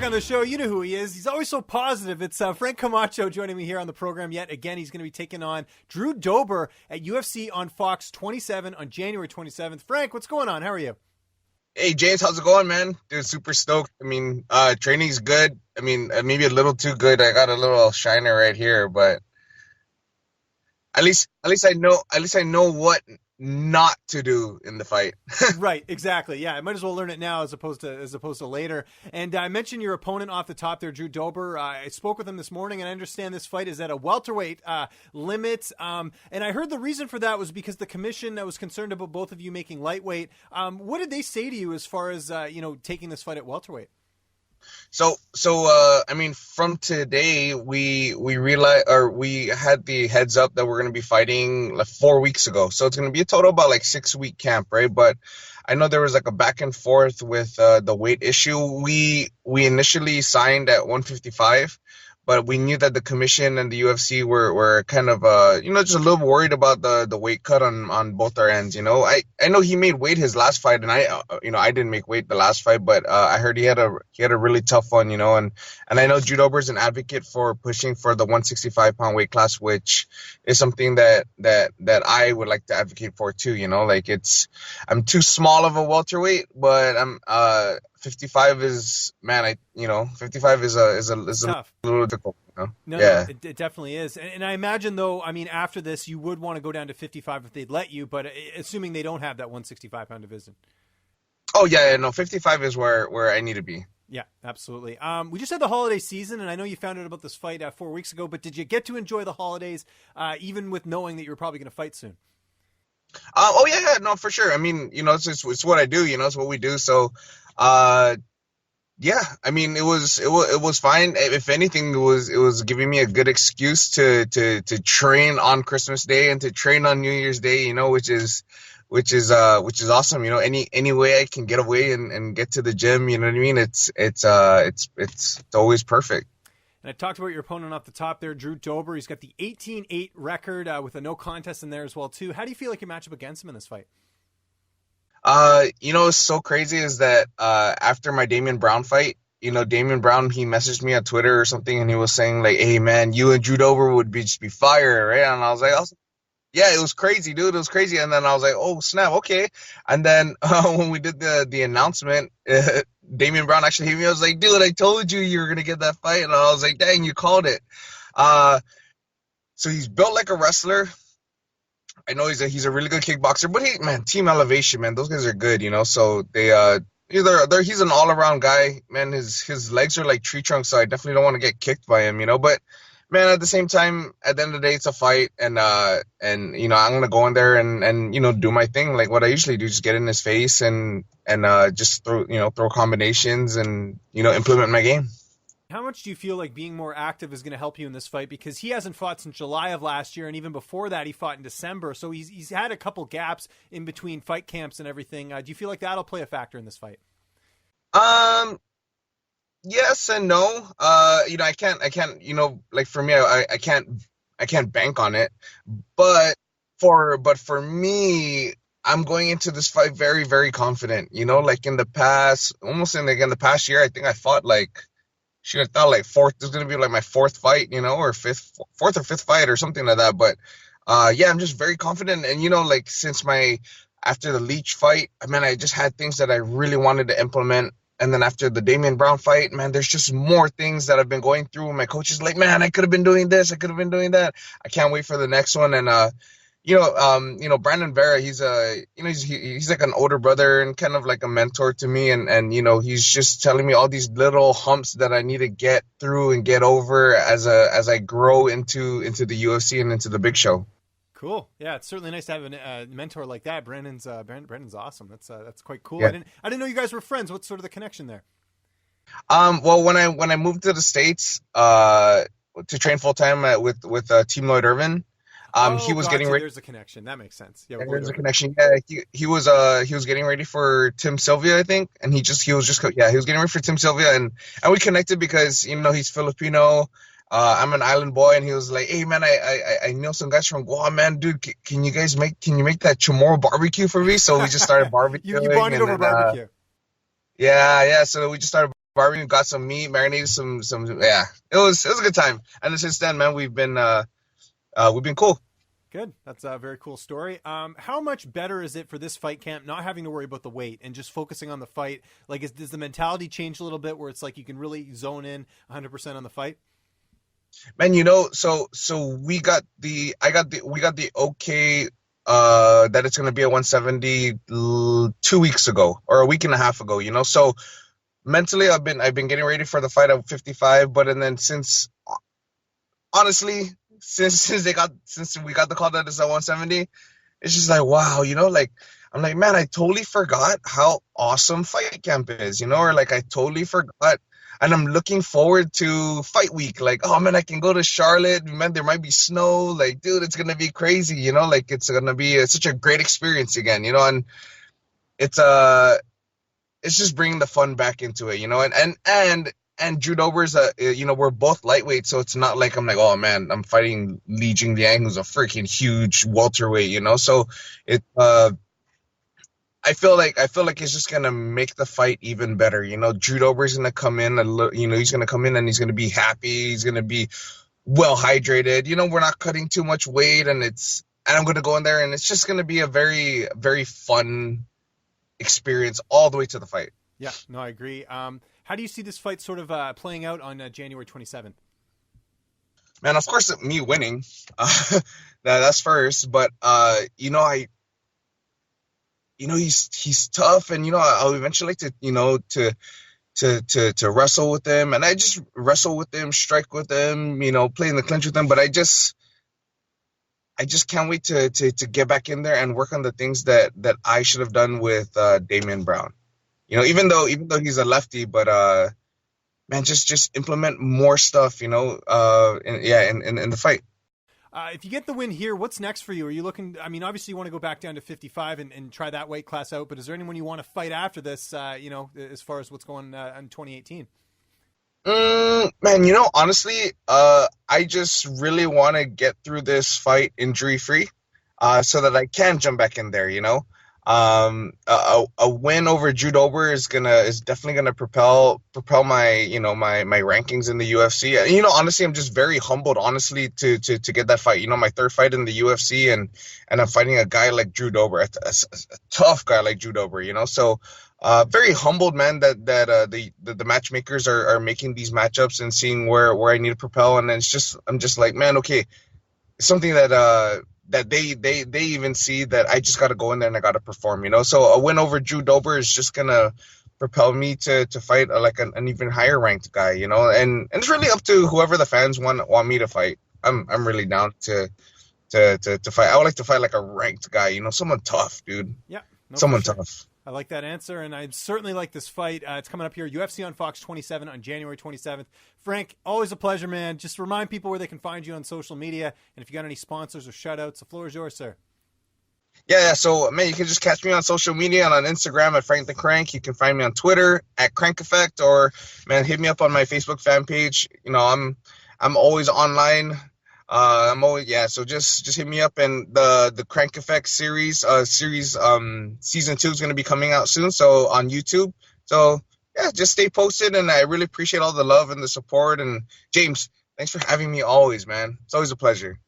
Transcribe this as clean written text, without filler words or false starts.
back on the show. You know who he is. He's always so positive. It's Frank Camacho joining me here on the program yet again. He's going to be taking on Drew Dober at UFC on Fox 27 on January 27th. Frank, what's going on? How are you? Hey, James, how's it going, man? Dude, super stoked. I mean, training's good. I mean, maybe a little too good. I got a little shiner right here, but at least I know what not to do in the fight. Right, exactly. Yeah, I might as well learn it now as opposed to later. And I mentioned your opponent off the top there, Drew Dober. I spoke with him this morning, and I understand this fight is at a welterweight limit. And I heard the reason for that was because the commission was concerned about both of you making lightweight. What did they say to you as far as taking this fight at welterweight? So I mean, from today, we realized, or we had the heads up that we're going to be fighting like 4 weeks ago. So it's going to be a total about like 6-week camp, right? But I know there was like a back and forth with the weight issue. We initially signed at 155, but we knew that the commission and the UFC were kind of just a little worried about the weight cut on both our ends. I know he made weight his last fight, and I didn't make weight the last fight, but I heard he had a really tough one, and I know Drew Dober is an advocate for pushing for the 165-pound weight class, which is something that I would like to advocate for too. I'm too small of a welterweight, but I'm 55 is, man, 55 is a little difficult. No, it definitely is. And I imagine, though, I mean, after this, you would want to go down to 55 if they'd let you, but assuming they don't have that 165-pound division. Oh, yeah, no, 55 is where I need to be. Yeah, absolutely. We just had the holiday season, and I know you found out about this fight 4 weeks ago, but did you get to enjoy the holidays, even with knowing that you were probably going to fight soon? Oh, yeah, no, for sure. I mean, it's what I do, it's what we do. So, yeah, I mean, it was fine. If anything, it was giving me a good excuse to train on Christmas Day and to train on New Year's Day, which is awesome. Any way I can get away and get to the gym, you know what I mean? It's always perfect. And I talked about your opponent off the top there, Drew Dober. He's got the 18-8 record with a no contest in there as well too. How do you feel like you match up against him in this fight? What's so crazy is that after my Damian Brown fight, Damian Brown, he messaged me on Twitter or something, and he was saying like, "Hey man, you and Drew Dober would just be fire, right?" And I was like, yeah, it was crazy, dude. It was crazy. And then I was like, oh snap, okay. And then when we did the announcement, Damian Brown actually hit me. I was like, dude, I told you were gonna get that fight, and I was like, dang, you called it. So he's built like a wrestler. I know he's a really good kickboxer, but Team Elevation, man, those guys are good, So they he's an all around guy, man. His legs are like tree trunks, so I definitely don't want to get kicked by him, But man, at the same time, at the end of the day, it's a fight, and I'm gonna go in there and do my thing, like what I usually do, just get in his face and just throw combinations and implement my game. How much do you feel like being more active is going to help you in this fight? Because he hasn't fought since July of last year, and even before that, he fought in December. So he's had a couple gaps in between fight camps and everything. Do you feel like that'll play a factor in this fight? Yes and no. I can't. Like for me, I can't bank on it. But for me, I'm going into this fight very, very confident. Like in the past, in the past year, I think I fought like. I thought like fourth. This is gonna be like my fourth fight, or fourth or fifth fight or something like that. But I'm just very confident. And like since after the Leach fight, I just had things that I really wanted to implement. And then after the Damian Brown fight, man, there's just more things that I've been going through. My coach is like, man, I could have been doing this, I could have been doing that. I can't wait for the next one. And Brandon Vera, he's like an older brother and kind of like a mentor to me, and he's just telling me all these little humps that I need to get through and get over as I grow into the UFC and into the big show. Cool. Yeah, it's certainly nice to have a mentor like that. Brandon's awesome. That's quite cool. Yeah. I didn't know you guys were friends. What's sort of the connection there? Well, when I moved to the States to train full time with Team Lloyd Irvin. He was getting ready. There's a connection. That makes sense. Yeah, there's a connection. Yeah, he was getting ready for Tim Sylvia, I think, and he was getting ready for Tim Sylvia, and we connected because he's Filipino. I'm an island boy, and he was like, "Hey man, I know some guys from Guam, man, dude. Can you make that Chamorro barbecue for me?" So we just started barbecuing. you bonded over barbecue. Yeah. So we just started barbecue, got some meat, marinated some. Yeah, it was a good time. And since then, man, we've been cool. Good. That's a very cool story. How much better is it for this fight camp not having to worry about the weight and just focusing on the fight? Like, does the mentality change a little bit where it's like you can really zone in 100% on the fight? Man, so we got the okay that it's gonna be at 170 2 weeks ago or a week and a half ago. So mentally I've been getting ready for the fight at 55, but and then honestly since we got the call that it's at 170, it's just like wow, like I'm like, man, I totally forgot how awesome fight camp is, or like I totally forgot. And I'm looking forward to fight week. Like, oh man, I can go to Charlotte. Man, there might be snow. Like, dude, it's gonna be crazy. Like it's gonna be such a great experience again. And it's just bringing the fun back into it. And Drew Dober's we're both lightweight, so it's not like I'm like, oh man, I'm fighting Li Jingliang, who's a freaking huge welterweight. So it I feel like it's just gonna make the fight even better. Drew Dober's gonna come in, he's gonna come in and he's gonna be happy. He's gonna be well hydrated. We're not cutting too much weight, and I'm gonna go in there, and it's just gonna be a very, very fun experience all the way to the fight. Yeah, no, I agree. How do you see this fight sort of playing out on January 27th? Man, of course, me winning. That's first, but he's tough, and I'll eventually like to wrestle with him, and I just wrestle with him, strike with him, play in the clinch with him. But I just can't wait to get back in there and work on the things that I should have done with Damian Brown. Even though he's a lefty, but man, just implement more stuff, in the fight. If you get the win here, what's next for you? Are you looking? I mean, obviously you want to go back down to 55 and try that weight class out. But is there anyone you want to fight after this? As far as what's going in 2018. Man, honestly, I just really want to get through this fight injury free, so that I can jump back in there. A win over Drew Dober is definitely gonna propel my my rankings in the UFC. Honestly, I'm just very humbled, honestly, to get that fight. My third fight in the UFC, and I'm fighting a guy like Drew Dober, a tough guy like Drew Dober. So very humbled, man, that the matchmakers are making these matchups and seeing where I need to propel, and I'm just like, man, okay, something that they even see that I just got to go in there and I got to perform, So a win over Drew Dober is just going to propel me to fight like an even higher ranked guy, and it's really up to whoever the fans want me to fight. I'm really down to fight. I would like to fight like a ranked guy, someone tough, dude. Yeah. No, someone sure. tough. I like that answer, and I certainly like this fight. It's coming up here, UFC on Fox 27 on January 27th. Frank, always a pleasure, man. Just remind people where they can find you on social media, and if you got any sponsors or shout-outs, the floor is yours, sir. Yeah, so, man, you can just catch me on social media and on Instagram at Frank the Crank. You can find me on Twitter at Crank Effect, or, man, hit me up on my Facebook fan page. I'm always online. So just hit me up, and the Crank Effect series season 2 is going to be coming out soon, so on YouTube. So yeah, just stay posted, and I really appreciate all the love and the support. And James, thanks for having me always, man. It's always a pleasure.